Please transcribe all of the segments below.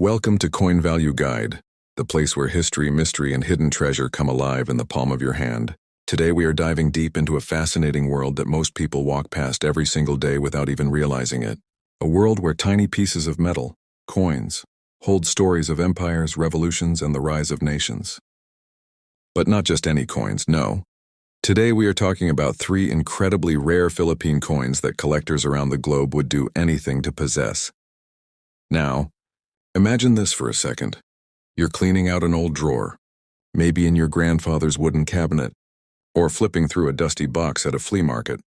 Welcome to Coin Value Guide, the place where history, mystery, and hidden treasure come alive in the palm of your hand. Today we are diving deep into a fascinating world that most people walk past every single day without even realizing it. A world where tiny pieces of metal, coins, hold stories of empires, revolutions, and the rise of nations. But not just any coins, no. Today we are talking about three incredibly rare Philippine coins that collectors around the globe would do anything to possess. Now, imagine this for a second. You're cleaning out an old drawer, maybe in your grandfather's wooden cabinet, or flipping through a dusty box at a flea market.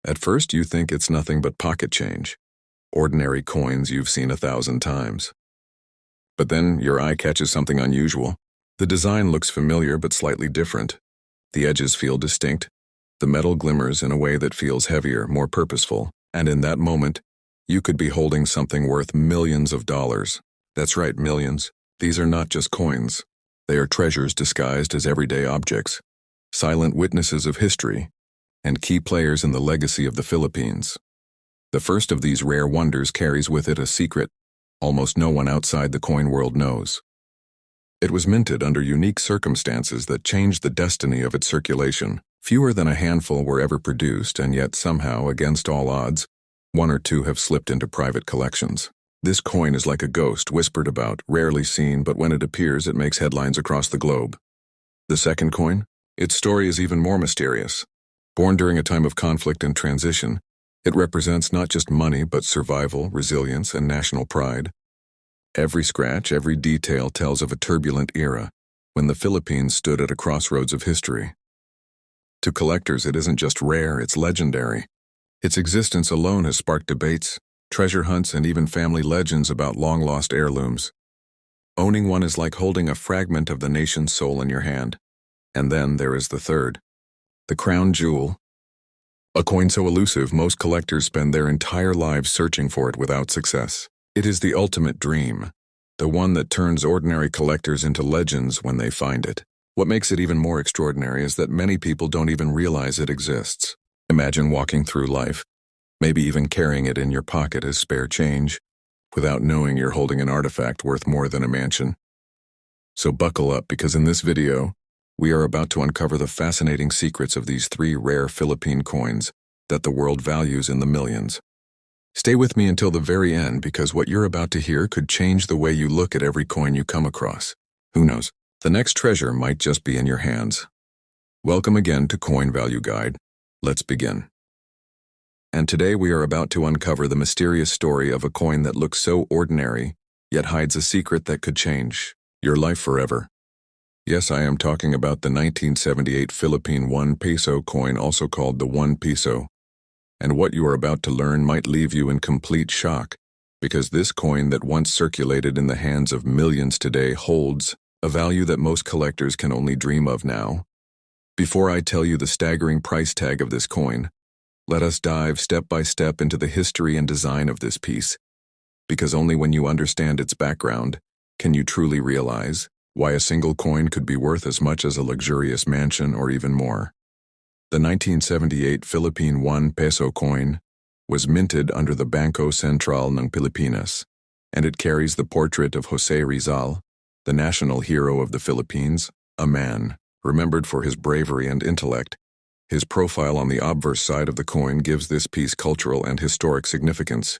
At first you think it's nothing but pocket change, ordinary coins you've seen 1,000 times. But then your eye catches something unusual. The design looks familiar but slightly different. The edges feel distinct. The metal glimmers in a way that feels heavier, more purposeful, and in that moment, you could be holding something worth millions of dollars. That's right, millions. These are not just coins. They are treasures disguised as everyday objects, silent witnesses of history, and key players in the legacy of the Philippines. The first of these rare wonders carries with it a secret almost no one outside the coin world knows. It was minted under unique circumstances that changed the destiny of its circulation. Fewer than a handful were ever produced, and yet somehow, against all odds, one or two have slipped into private collections. This coin is like a ghost, whispered about, rarely seen, but when it appears, it makes headlines across the globe. The second coin? Its story is even more mysterious. Born during a time of conflict and transition, it represents not just money, but survival, resilience, and national pride. Every scratch, every detail tells of a turbulent era, when the Philippines stood at a crossroads of history. To collectors, it isn't just rare, it's legendary. Its existence alone has sparked debates, treasure hunts, and even family legends about long-lost heirlooms. Owning one is like holding a fragment of the nation's soul in your hand. And then there is the third, the crown jewel. A coin so elusive, most collectors spend their entire lives searching for it without success. It is the ultimate dream, the one that turns ordinary collectors into legends when they find it. What makes it even more extraordinary is that many people don't even realize it exists. Imagine walking through life, maybe even carrying it in your pocket as spare change, without knowing you're holding an artifact worth more than a mansion. So buckle up, because in this video, we are about to uncover the fascinating secrets of these three rare Philippine coins that the world values in the millions. Stay with me until the very end, because what you're about to hear could change the way you look at every coin you come across. Who knows? The next treasure might just be in your hands. Welcome again to Coin Value Guide. Let's begin. And today we are about to uncover the mysterious story of a coin that looks so ordinary, yet hides a secret that could change your life forever. Yes, I am talking about the 1978 Philippine 1 peso coin, also called the 1 peso. And what you are about to learn might leave you in complete shock, because this coin that once circulated in the hands of millions today holds a value that most collectors can only dream of now. Before I tell you the staggering price tag of this coin, let us dive step by step into the history and design of this piece, because only when you understand its background can you truly realize why a single coin could be worth as much as a luxurious mansion or even more. The 1978 Philippine 1 peso coin was minted under the Bangko Sentral ng Pilipinas, and it carries the portrait of Jose Rizal, the national hero of the Philippines, a man remembered for his bravery and intellect. His profile on the obverse side of the coin gives this piece cultural and historic significance,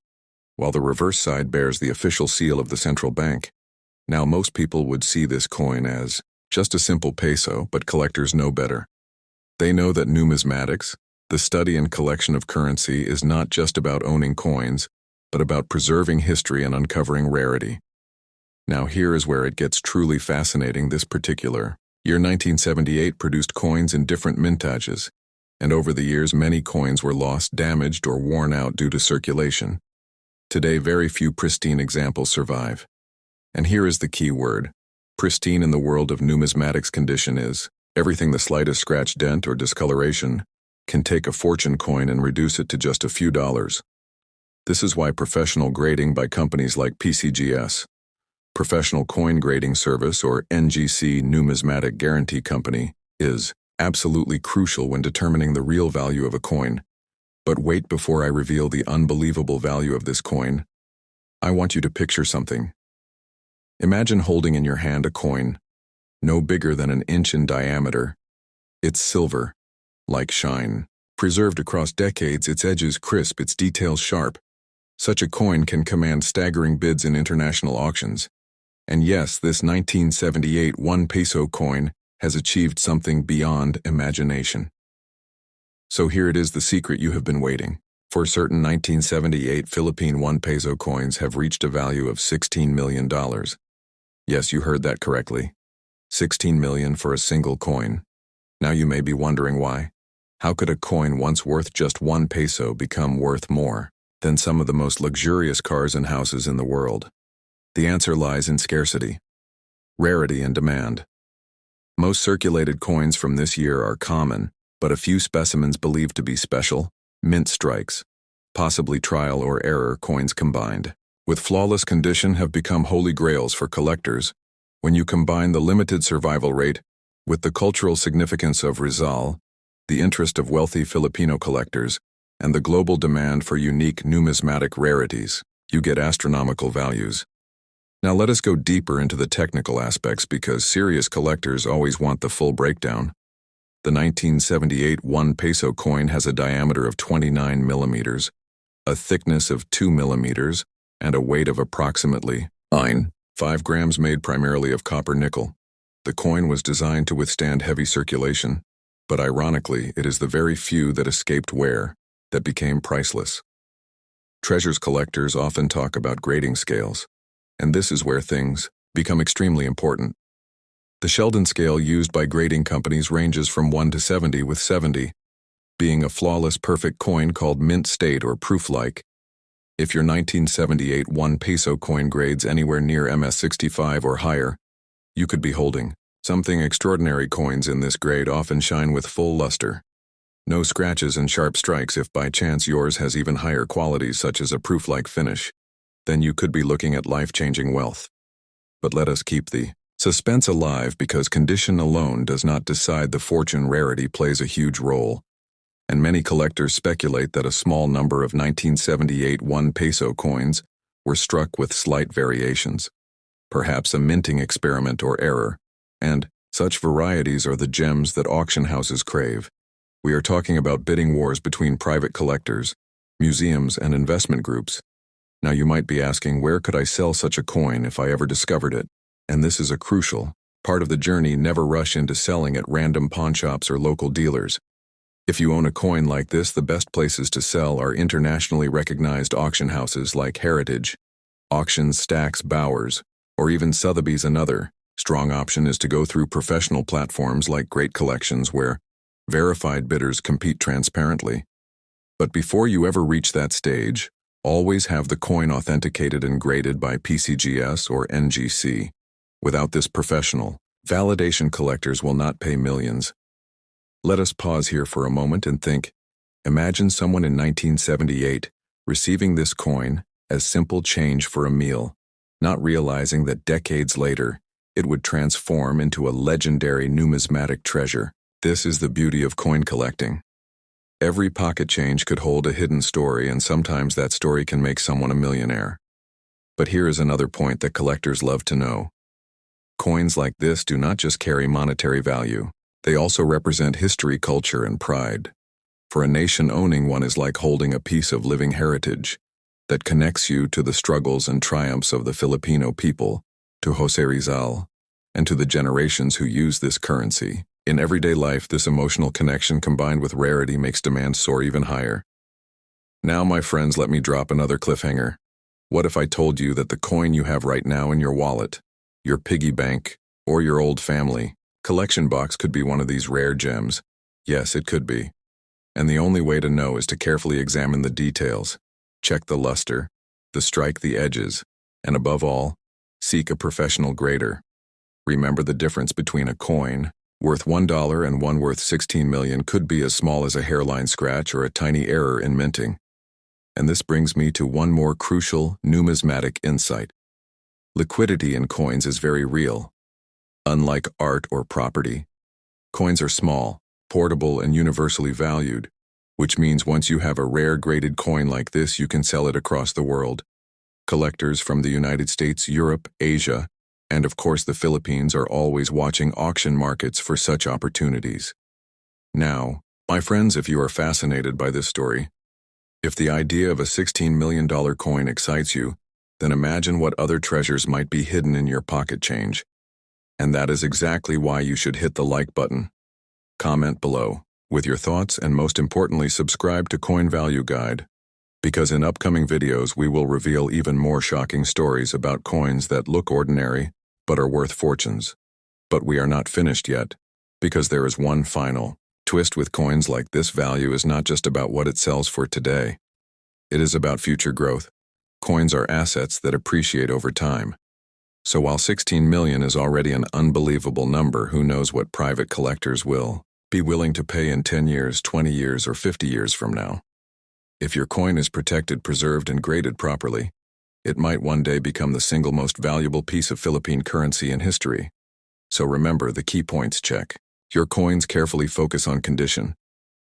while the reverse side bears the official seal of the central bank. Now, most people would see this coin as just a simple peso, but collectors know better. They know that numismatics, the study and collection of currency, is not just about owning coins, but about preserving history and uncovering rarity. Now here is where it gets truly fascinating. This particular year 1978 produced coins in different mintages, and over the years many coins were lost, damaged, or worn out due to circulation. Today very few pristine examples survive. And here is the key word. Pristine in the world of numismatics condition is everything the slightest scratch, dent, or discoloration can take a fortune coin and reduce it to just a few dollars. This is why professional grading by companies like PCGS, Professional Coin Grading Service, or NGC Numismatic Guarantee Company, is absolutely crucial when determining the real value of a coin. But wait, before I reveal the unbelievable value of this coin, I want you to picture something. Imagine holding in your hand a coin, no bigger than an inch in diameter. It's silver, like shine. Preserved across decades, its edges crisp, its details sharp. Such a coin can command staggering bids in international auctions. And yes, this 1978 1 peso coin has achieved something beyond imagination. So here it is, the secret you have been waiting. For certain 1978 Philippine 1 peso coins have reached a value of $16 million. Yes, you heard that correctly. 16 million for a single coin. Now you may be wondering why. How could a coin once worth just 1 peso become worth more than some of the most luxurious cars and houses in the world? The answer lies in scarcity, rarity, and demand. Most circulated coins from this year are common, but a few specimens believed to be special, mint strikes, possibly trial or error coins combined, with flawless condition, have become holy grails for collectors. When you combine the limited survival rate with the cultural significance of Rizal, the interest of wealthy Filipino collectors, and the global demand for unique numismatic rarities, you get astronomical values. Now let us go deeper into the technical aspects, because serious collectors always want the full breakdown. The 1978 1 peso coin has a diameter of 29 millimeters, a thickness of 2 millimeters, and a weight of approximately 5 grams, made primarily of copper nickel. The coin was designed to withstand heavy circulation, but ironically, it is the very few that escaped wear that became priceless. Treasures collectors often talk about grading scales, and this is where things become extremely important. The Sheldon scale used by grading companies ranges from 1 to 70, with 70 being a flawless perfect coin called mint state or proof-like. If your 1978 1 peso coin grades anywhere near MS65 or higher, you could be holding something extraordinary. Coins in this grade often shine with full luster. No scratches and sharp strikes. If by chance yours has even higher qualities, such as a proof-like finish, then you could be looking at life-changing wealth. But let us keep the suspense alive, because condition alone does not decide the fortune. Rarity plays a huge role, and many collectors speculate that a small number of 1978 1 peso coins were struck with slight variations, perhaps a minting experiment or error, and such varieties are the gems that auction houses crave. We are talking about bidding wars between private collectors, museums, and investment groups. Now you might be asking, where could I sell such a coin if I ever discovered it? And this is a crucial part of the journey. Never rush into selling at random pawnshops or local dealers. If you own a coin like this, the best places to sell are internationally recognized auction houses like Heritage Auctions, Stax, Bowers, or even Sotheby's. Another strong option is to go through professional platforms like Great Collections, where verified bidders compete transparently. But before you ever reach that stage, always have the coin authenticated and graded by PCGS or NGC. Without this professional validation, collectors will not pay millions. Let us pause here for a moment and think. Imagine someone in 1978 receiving this coin as simple change for a meal, not realizing that decades later it would transform into a legendary numismatic treasure. This is the beauty of coin collecting. Every pocket change could hold a hidden story, and sometimes that story can make someone a millionaire. But here is another point that collectors love to know. Coins like this do not just carry monetary value. They also represent history, culture, and pride. For a nation, owning one is like holding a piece of living heritage that connects you to the struggles and triumphs of the Filipino people, to Jose Rizal, and to the generations who use this currency. In everyday life, this emotional connection combined with rarity makes demand soar even higher. Now, my friends, let me drop another cliffhanger. What if I told you that the coin you have right now in your wallet, your piggy bank, or your old family collection box could be one of these rare gems? Yes, it could be. And the only way to know is to carefully examine the details. Check the luster, the strike, the edges, and above all, seek a professional grader. Remember, the difference between a coin worth $1 and one worth 16 million could be as small as a hairline scratch or a tiny error in minting. And this brings me to one more crucial numismatic insight. Liquidity in coins is very real. Unlike art or property, coins are small, portable, and universally valued, which means once you have a rare graded coin like this, you can sell it across the world. Collectors from the United States, Europe, Asia, And of course, the Philippines are always watching auction markets for such opportunities. Now, my friends, if you are fascinated by this story, if the idea of a $16 million coin excites you, then imagine what other treasures might be hidden in your pocket change. And that is exactly why you should hit the like button. Comment below with your thoughts, and most importantly, subscribe to Coin Value Guide, because in upcoming videos we will reveal even more shocking stories about coins that look ordinary but are worth fortunes. But we are not finished yet, because there is one final twist with coins like this. Value is not just about what it sells for today. It is about future growth. Coins are assets that appreciate over time. So while 16 million is already an unbelievable number, who knows what private collectors will be willing to pay in 10 years, 20 years, or 50 years from now. If your coin is protected, preserved, and graded properly, it might one day become the single most valuable piece of Philippine currency in history. So remember the key points. Check your coins carefully, focus on condition.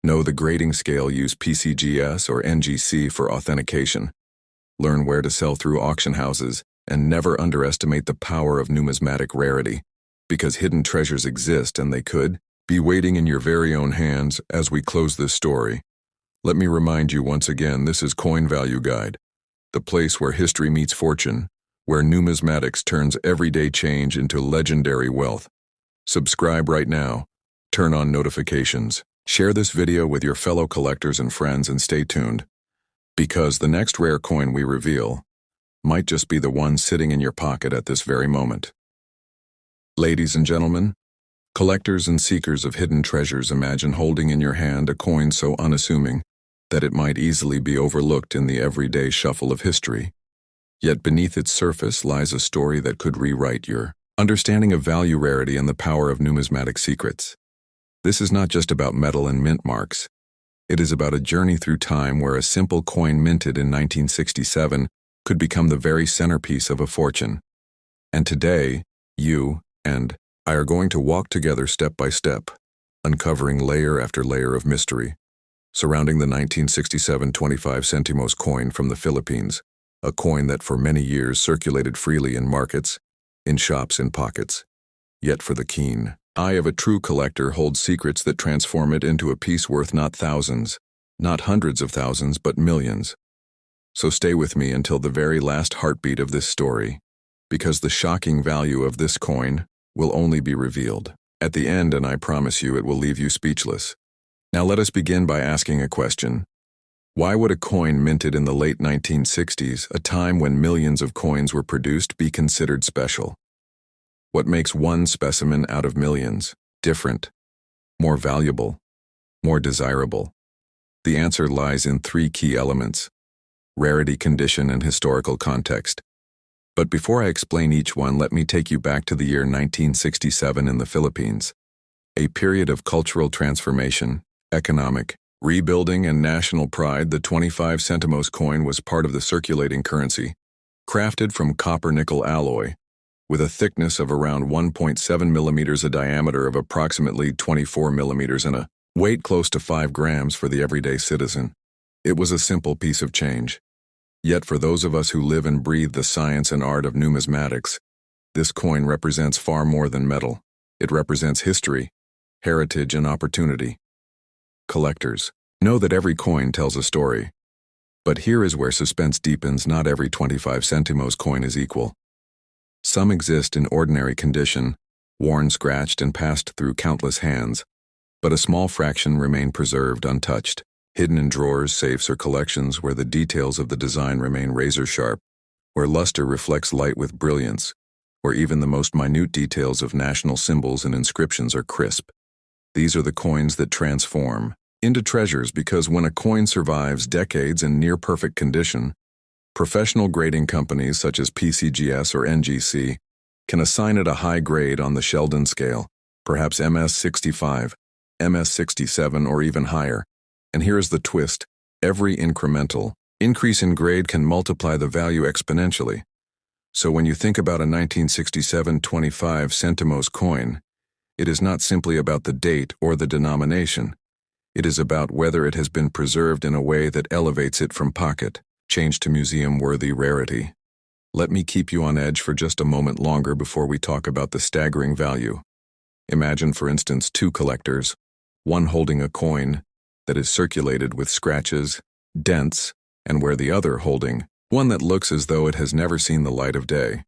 Know the grading scale, use PCGS or NGC for authentication. Learn where to sell through auction houses, and never underestimate the power of numismatic rarity, because hidden treasures exist and they could be waiting in your very own hands. As we close this story, let me remind you once again, this is Coin Value Guide, the place where history meets fortune, where numismatics turns everyday change into legendary wealth. Subscribe right now, turn on notifications, share this video with your fellow collectors and friends, and stay tuned, because the next rare coin we reveal might just be the one sitting in your pocket at this very moment. Ladies and gentlemen, collectors and seekers of hidden treasures, imagine holding in your hand a coin so unassuming that it might easily be overlooked in the everyday shuffle of history. Yet beneath its surface lies a story that could rewrite your understanding of value, rarity, and the power of numismatic secrets. This is not just about metal and mint marks. It is about a journey through time where a simple coin minted in 1967 could become the very centerpiece of a fortune. And today, you and I are going to walk together step by step, uncovering layer after layer of mystery surrounding the 1967 25 centimos coin from the Philippines, a coin that for many years circulated freely in markets, in shops, in pockets. Yet for the keen eye of a true collector holds secrets that transform it into a piece worth not thousands, not hundreds of thousands, but millions. So stay with me until the very last heartbeat of this story, because the shocking value of this coin will only be revealed at the end, and I promise you it will leave you speechless. Now let us begin by asking a question. Why would a coin minted in the late 1960s, a time when millions of coins were produced, be considered special? What makes one specimen out of millions different, more valuable, more desirable? The answer lies in three key elements: rarity, condition, and historical context. But before I explain each one, let me take you back to the year 1967 in the Philippines, a period of cultural transformation, economic rebuilding, and national pride. The 25 centimos coin was part of the circulating currency, crafted from copper-nickel alloy, with a thickness of around 1.7 millimeters, a diameter of approximately 24 millimeters, and a weight close to 5 grams for the everyday citizen. It was a simple piece of change. Yet for those of us who live and breathe the science and art of numismatics, this coin represents far more than metal. It represents history, heritage, and opportunity. Collectors know that every coin tells a story. But here is where suspense deepens. Not every 25 centimos coin is equal. Some exist in ordinary condition, worn, scratched, and passed through countless hands, but a small fraction remain preserved untouched, hidden in drawers, safes, or collections where the details of the design remain razor-sharp, where luster reflects light with brilliance, where even the most minute details of national symbols and inscriptions are crisp. These are the coins that transform into treasures, because when a coin survives decades in near-perfect condition, professional grading companies such as PCGS or NGC can assign it a high grade on the Sheldon scale, perhaps MS65, MS67, or even higher. And here is the twist: every incremental increase in grade can multiply the value exponentially. So when you think about a 1967 25 centimos coin, it is not simply about the date or the denomination. It is about whether it has been preserved in a way that elevates it from pocket change to museum-worthy rarity. Let me keep you on edge for just a moment longer before we talk about the staggering value. Imagine, for instance, two collectors, one holding a coin that is circulated with scratches, dents, and where the other holding one that looks as though it has never seen the light of day.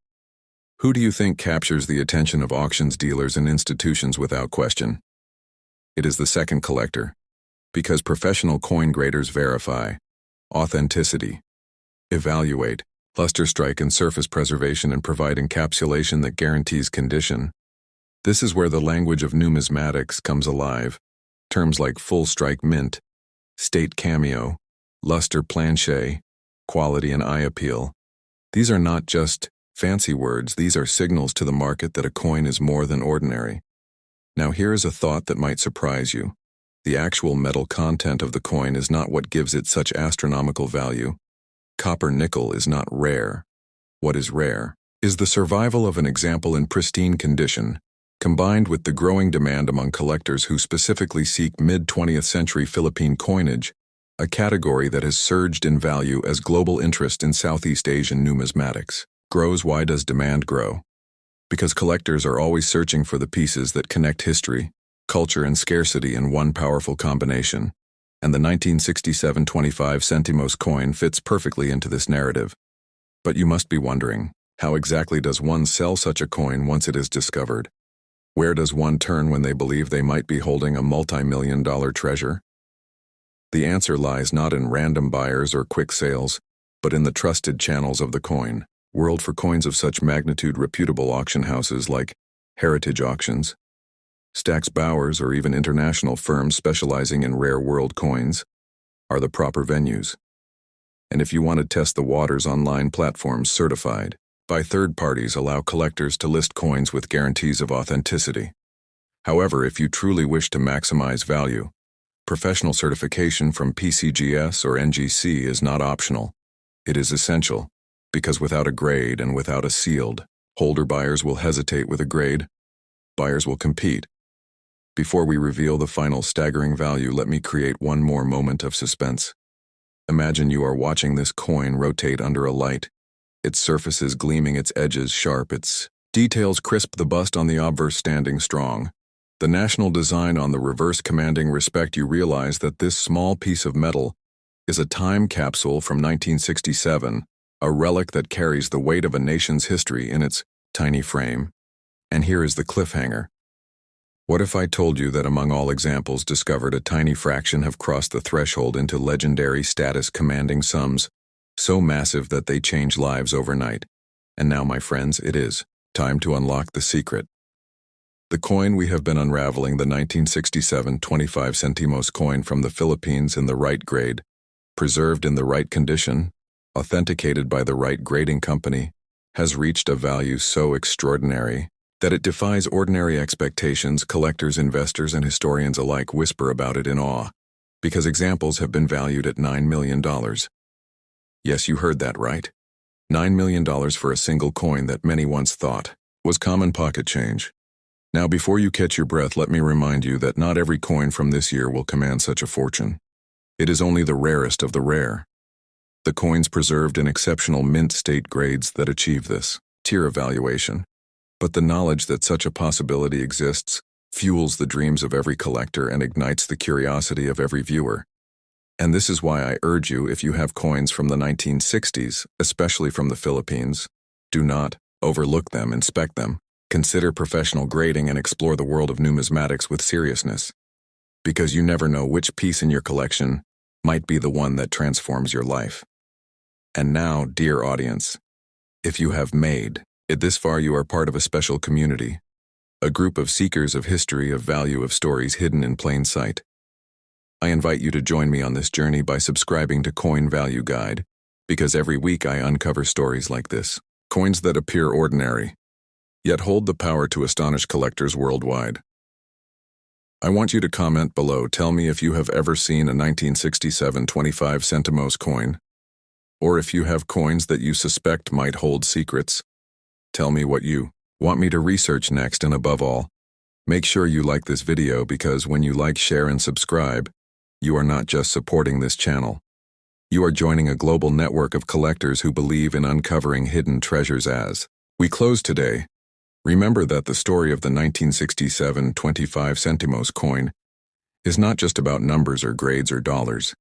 Who do you think captures the attention of auctions dealers and institutions without question? It is the second collector, because professional coin graders verify authenticity, evaluate luster strike and surface preservation, and provide encapsulation that guarantees condition. This is where the language of numismatics comes alive. Terms like full strike mint, state cameo, luster planche, quality and eye appeal. These are not just fancy words, these are signals to the market that a coin is more than ordinary. Now here is a thought that might surprise you. The actual metal content of the coin is not what gives it such astronomical value. Copper nickel is not rare. What is rare is the survival of an example in pristine condition, combined with the growing demand among collectors who specifically seek mid-20th century Philippine coinage, a category that has surged in value as global interest in Southeast Asian numismatics grows. Why does demand grow? Because collectors are always searching for the pieces that connect history, culture, and scarcity in one powerful combination, and the 1967 25 centimos coin fits perfectly into this narrative. But you must be wondering, how exactly does one sell such a coin once it is discovered? Where does one turn when they believe they might be holding a multi-million-dollar treasure? The answer lies not in random buyers or quick sales, but in the trusted channels of the coin world. For coins of such magnitude, reputable auction houses like Heritage Auctions, Stax Bowers, or even international firms specializing in rare world coins are the proper venues. And if you want to test the waters, online platforms certified by third parties allow collectors to list coins with guarantees of authenticity. However, if you truly wish to maximize value, professional certification from PCGS or NGC is not optional. It is essential, because without a grade and without a sealed holder, buyers will hesitate. With a grade, buyers will compete. Before we reveal the final staggering value, let me create one more moment of suspense. Imagine you are watching this coin rotate under a light, its surfaces gleaming, its edges sharp, its details crisp, the bust on the obverse standing strong, the national design on the reverse commanding respect. You realize that this small piece of metal is a time capsule from 1967, a relic that carries the weight of a nation's history in its tiny frame. And here is the cliffhanger. What if I told you that among all examples discovered, a tiny fraction have crossed the threshold into legendary status, commanding sums so massive that they change lives overnight? And now, my friends, it is time to unlock the secret. The coin we have been unraveling, the 1967 25 centimos coin from the Philippines, in the right grade, preserved in the right condition, authenticated by the right grading company, has reached a value so extraordinary that it defies ordinary expectations. Collectors, investors, and historians alike whisper about it in awe, because examples have been valued at $9 million. Yes, you heard that right. $9 million for a single coin that many once thought was common pocket change. Now, before you catch your breath, let me remind you that not every coin from this year will command such a fortune. It is only the rarest of the rare, the coins preserved in exceptional mint state grades, that achieve this tier of valuation. But the knowledge that such a possibility exists fuels the dreams of every collector and ignites the curiosity of every viewer. And this is why I urge you, if you have coins from the 1960s, especially from the Philippines, do not overlook them, inspect them, consider professional grading, and explore the world of numismatics with seriousness. Because you never know which piece in your collection might be the one that transforms your life. And now, dear audience, if you have made it this far, you are part of a special community, a group of seekers of history, of value, of stories hidden in plain sight. I invite you to join me on this journey by subscribing to Coin Value Guide, because every week I uncover stories like this, coins that appear ordinary, yet hold the power to astonish collectors worldwide. I want you to comment below. Tell me if you have ever seen a 1967 25 centimos coin, or if you have coins that you suspect might hold secrets. Tell me what you want me to research next, and above all, make sure you like this video, because when you like, share, and subscribe, you are not just supporting this channel. You are joining a global network of collectors who believe in uncovering hidden treasures. As we close today, remember that the story of the 1967 25 centimos coin is not just about numbers or grades or dollars.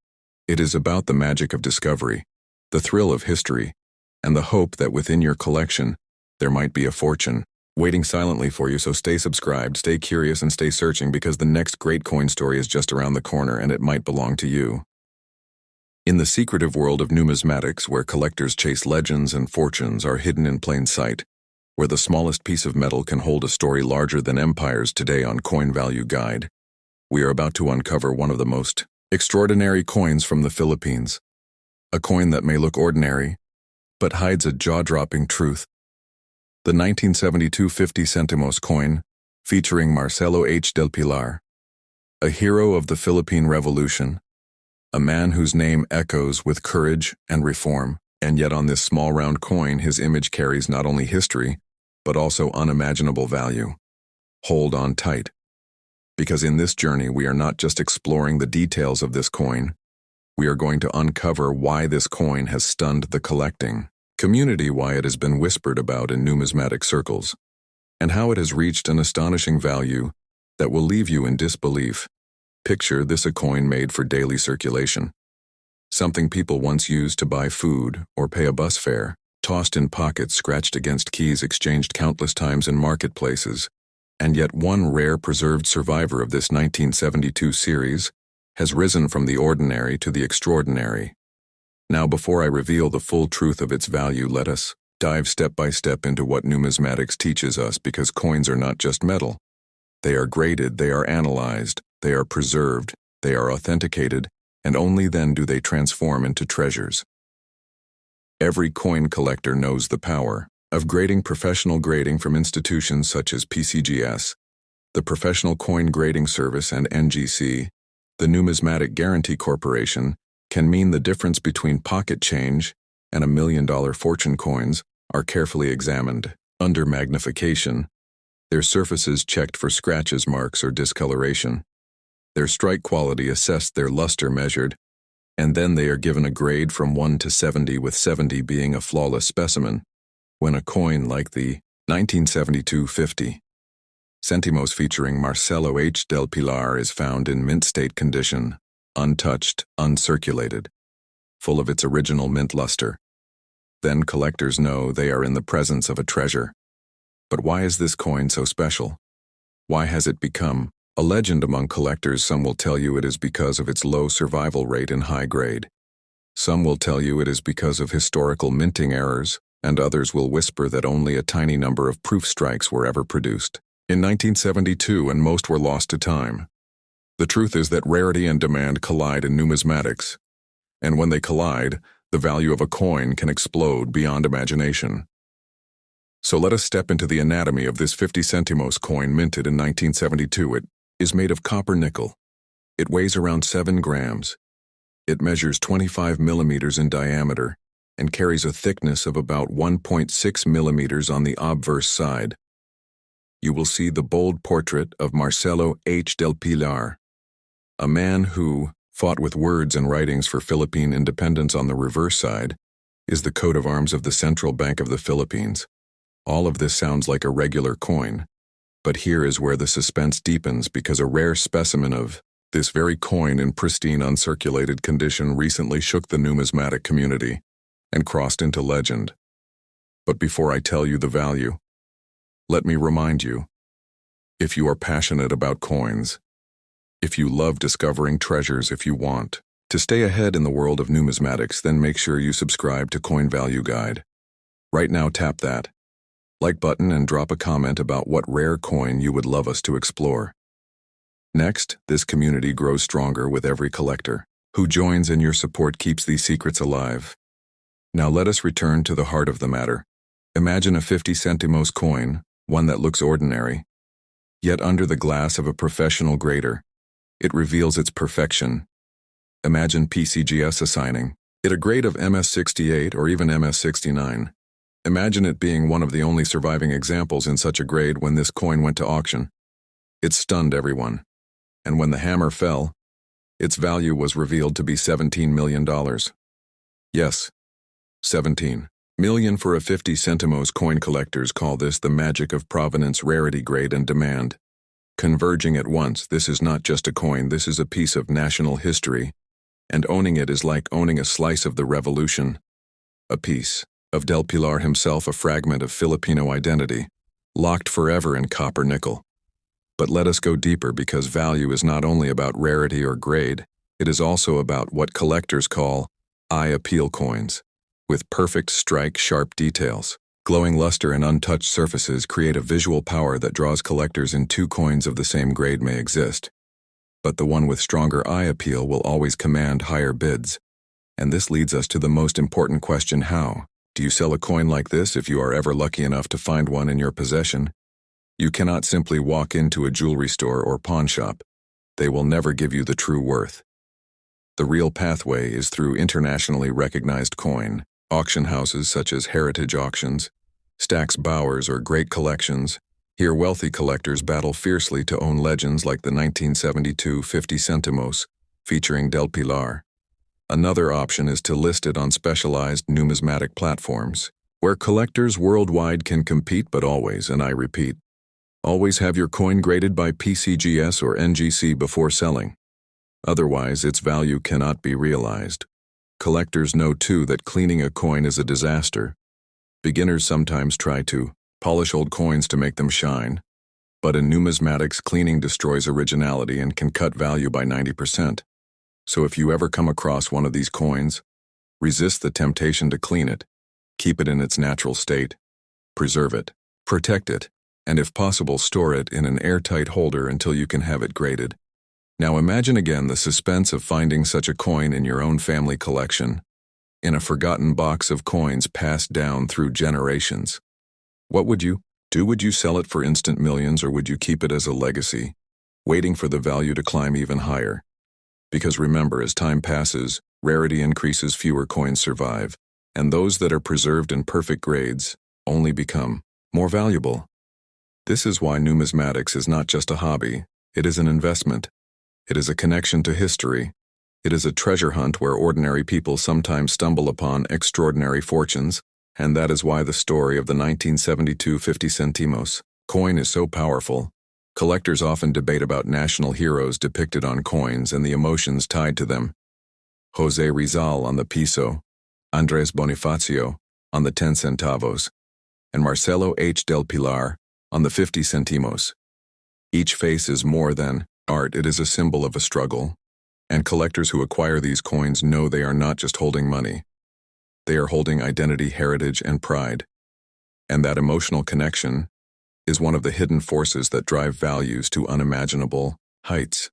It is about the magic of discovery, the thrill of history, and the hope that within your collection, there might be a fortune waiting silently for you. So stay subscribed, stay curious, and stay searching, because the next great coin story is just around the corner and it might belong to you. In the secretive world of numismatics, where collectors chase legends and fortunes are hidden in plain sight, where the smallest piece of metal can hold a story larger than empires, today on Coin Value Guide, we are about to uncover one of the most extraordinary coins from the Philippines. A coin that may look ordinary, but hides a jaw-dropping truth. The 1972 50 centimos coin, featuring Marcelo H. del Pilar, a hero of the Philippine Revolution, a man whose name echoes with courage and reform, and yet on this small round coin his image carries not only history, but also unimaginable value. Hold on tight, because in this journey we are not just exploring the details of this coin, we are going to uncover why this coin has stunned the collecting community, why it has been whispered about in numismatic circles, and how it has reached an astonishing value that will leave you in disbelief. Picture this: a coin made for daily circulation. Something people once used to buy food or pay a bus fare, tossed in pockets, scratched against keys, exchanged countless times in marketplaces. And yet one rare preserved survivor of this 1972 series has risen from the ordinary to the extraordinary. Now, before I reveal the full truth of its value, let us dive step by step into what numismatics teaches us, because coins are not just metal. They are graded, they are analyzed, they are preserved, they are authenticated, and only then do they transform into treasures. Every coin collector knows the power of grading. Professional grading from institutions such as PCGS, the Professional Coin Grading Service, and NGC, the Numismatic Guarantee Corporation, can mean the difference between pocket change and $1 million fortune coins are carefully examined. Under magnification, their surfaces checked for scratches, marks, or discoloration, their strike quality assessed, their luster measured, and then they are given a grade from 1 to 70, with 70 being a flawless specimen. When a coin like the 1972 50 centimos featuring Marcelo H. del Pilar is found in mint state condition, untouched, uncirculated, full of its original mint luster, then collectors know they are in the presence of a treasure. But why is this coin so special? Why has it become a legend among collectors? Some will tell you it is because of its low survival rate in high grade. Some will tell you it is because of historical minting errors, and others will whisper that only a tiny number of proof strikes were ever produced in 1972, and most were lost to time. The truth is that rarity and demand collide in numismatics, and when they collide, the value of a coin can explode beyond imagination. So let us step into the anatomy of this 50 centimos coin minted in 1972. It is made of copper nickel. It weighs around 7 grams. It measures 25 millimeters in diameter and carries a thickness of about 1.6 millimeters on the obverse side. You will see the bold portrait of Marcelo H. del Pilar, a man who fought with words and writings for Philippine independence. On the reverse side is the coat of arms of the Central Bank of the Philippines. All of this sounds like a regular coin, but here is where the suspense deepens, because a rare specimen of this very coin in pristine uncirculated condition recently shook the numismatic community and crossed into legend. But before I tell you the value, let me remind you, if you are passionate about coins, if you love discovering treasures, if you want to stay ahead in the world of numismatics, then make sure you subscribe to Coin Value Guide. Right now, tap that like button and drop a comment about what rare coin you would love us to explore. Next, this community grows stronger with every collector who joins, and your support keeps these secrets alive. Now let us return to the heart of the matter. Imagine a 50 centimos coin, one that looks ordinary, yet under the glass of a professional grader, it reveals its perfection. Imagine PCGS assigning it a grade of MS68 or even MS69. Imagine it being one of the only surviving examples in such a grade. When this coin went to auction, it stunned everyone. And when the hammer fell, its value was revealed to be $17 million. Yes, 17 million for a 50 centimos coin. Collectors call this the magic of provenance, rarity, grade, and demand. Converging at once, this is not just a coin, this is a piece of national history, and owning it is like owning a slice of the revolution. A piece of Del Pilar himself, a fragment of Filipino identity, locked forever in copper nickel. But let us go deeper, because value is not only about rarity or grade, it is also about what collectors call eye appeal coins. With perfect strike, sharp details, glowing luster, and untouched surfaces create a visual power that draws collectors in. Two coins of the same grade may exist, but the one with stronger eye appeal will always command higher bids. And this leads us to the most important question: how do you sell a coin like this if you are ever lucky enough to find one in your possession? You cannot simply walk into a jewelry store or pawn shop. They will never give you the true worth. The real pathway is through internationally recognized coin auction houses such as Heritage Auctions, Stax Bowers, or Great Collections. Here wealthy collectors battle fiercely to own legends like the 1972 50 centimos featuring Del Pilar. Another option is to list it on specialized numismatic platforms, where collectors worldwide can compete, but always, and I repeat, always have your coin graded by PCGS or NGC before selling. Otherwise, its value cannot be realized. Collectors know too that cleaning a coin is a disaster. Beginners sometimes try to polish old coins to make them shine, but in numismatics, cleaning destroys originality and can cut value by 90%. So if you ever come across one of these coins, resist the temptation to clean it. Keep it in its natural state. Preserve it, protect it, and if possible, store it in an airtight holder until you can have it graded. Now imagine again the suspense of finding such a coin in your own family collection, in a forgotten box of coins passed down through generations. What would you do? Would you sell it for instant millions, or would you keep it as a legacy, waiting for the value to climb even higher? Because remember, as time passes, rarity increases, fewer coins survive, and those that are preserved in perfect grades only become more valuable. This is why numismatics is not just a hobby, it is an investment. It is a connection to history. It is a treasure hunt where ordinary people sometimes stumble upon extraordinary fortunes, and that is why the story of the 1972 50 centimos coin is so powerful. Collectors often debate about national heroes depicted on coins and the emotions tied to them. José Rizal on the peso, Andrés Bonifacio on the 10 centavos, and Marcelo H. del Pilar on the 50 centimos. Each face is more than art, it is a symbol of a struggle. And collectors who acquire these coins know they are not just holding money. They are holding identity, heritage, and pride. And that emotional connection is one of the hidden forces that drive values to unimaginable heights.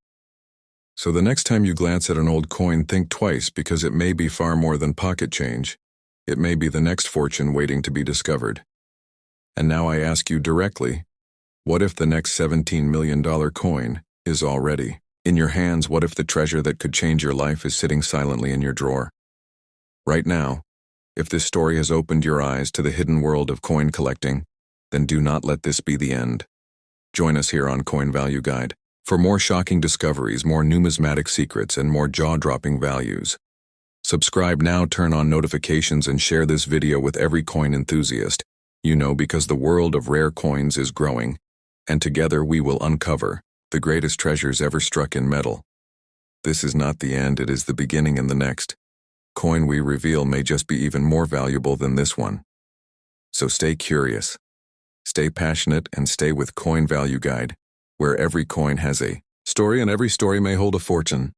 So the next time you glance at an old coin, think twice, because it may be far more than pocket change. It may be the next fortune waiting to be discovered. And now I ask you directly, what if the next $17 million coin is already in your hands? What if the treasure that could change your life is sitting silently in your drawer? Right now, if this story has opened your eyes to the hidden world of coin collecting, then do not let this be the end. Join us here on Coin Value Guide for more shocking discoveries, more numismatic secrets, and more jaw-dropping values. Subscribe now, turn on notifications, and share this video with every coin enthusiast you know, because the world of rare coins is growing, and together we will uncover the greatest treasures ever struck in metal. This is not the end, it is the beginning, and the next coin we reveal may just be even more valuable than this one. So stay curious, stay passionate, and stay with Coin Value Guide, where every coin has a story and every story may hold a fortune.